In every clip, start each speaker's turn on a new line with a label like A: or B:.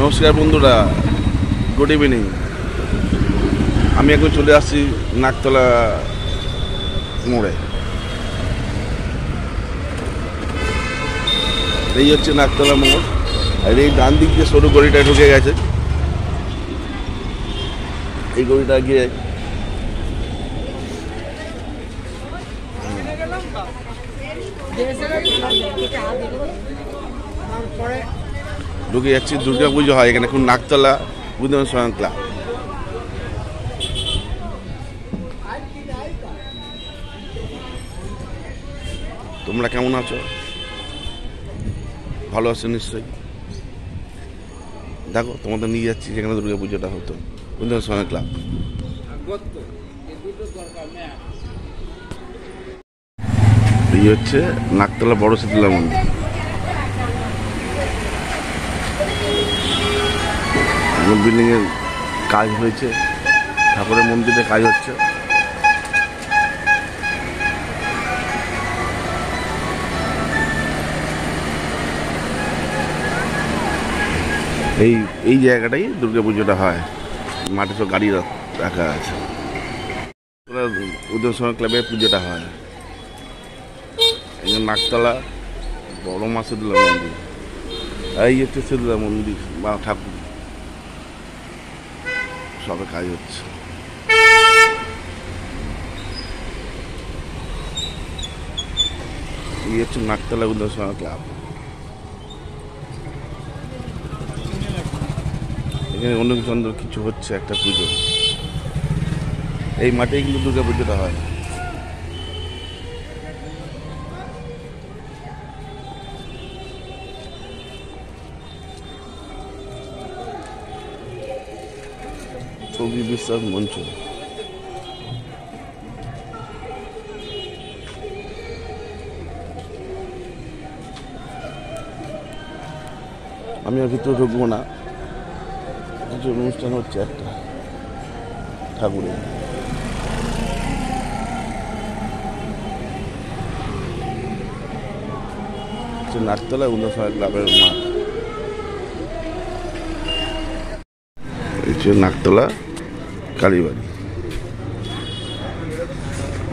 A: নমস্কার বন্ধুরা, good evening. আমি এখন চলে আসছি নাকতলা মোড়ে। এই হচ্ছে নাকতলা মোড়, আর এই ডান দিক দিয়ে সরু গলিটা ঢুকে গেছে। এই গলিটা গিয়ে ঢুকে যাচ্ছি। দুর্গা পুজো হয় এখানে, এখন নাকতলা উদয়ন স্বয়ং ক্লাব। তোমরা কেমন আছো? ভালো আছো নিশ্চয়ই। দেখো, তোমাদের নিয়ে যাচ্ছি যেখানে দুর্গা পুজোটা হতো, উদয়ন স্বয়ং ক্লাব। এই হচ্ছে নাকতলা বড় শীতলা মন্দির। বিল্ডিং এর কাজ হয়েছে, ঠাকুরের মন্দিরে কাজ হচ্ছে। এই জায়গাটাই দুর্গা পুজোটা হয়। মাঠে সব গাড়ি রাখা আছে। উদয়ন স্বয়ং ক্লাবে পুজোটা হয়। এখানে নাকতলা বড় মা শীতলা মন্দির। এই হচ্ছে শীতলা মন্দির বা ঠাকুর, সবে কাজ হচ্ছে। এই হচ্ছে নাকতলা উদয়ন স্বয়ং ক্লাব। এখানে অন্য কিছু হচ্ছে, একটা পুজো। এই মাঠেই কিন্তু দুর্গা পুজোটা হয়। ছবি বিশ্বাস মঞ্চ। আমি আর ভিতরে ঢুকবো না, কিছু অনুষ্ঠান হচ্ছে একটা ঠাকুরের। নাকতলা উদয়ন স্বয়ং ক্লাবের মাঠ। নাকতলা কালীবাড়ি,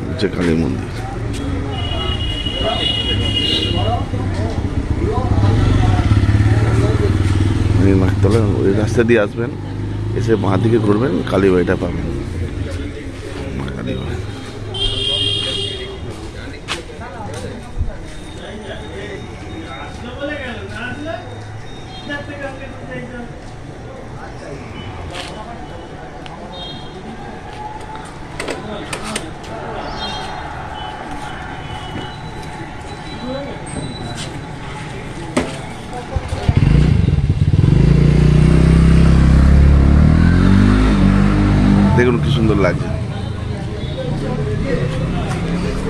A: হচ্ছে কালী মন্দির। নাকতলা ওই রাস্তা দিয়ে আসবেন, এসে বাঁ দিকে ঘুরবেন, কালীবাড়িটা পাবেন। কালীবাড়ি দেখুন কি সুন্দর লাগছে।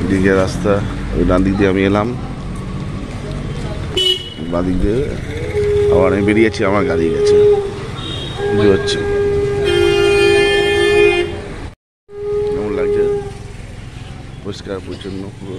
A: দিকে রাস্তা, ওই ডান দিক দিয়ে আমি এলাম, বাঁ দিক দিয়ে আবার আমি বেরিয়েছি, আমার গাড়ি গেছে। বুঝতে পারছি কেমন লাগছে, পরিষ্কার পরিচ্ছন্ন পুরো।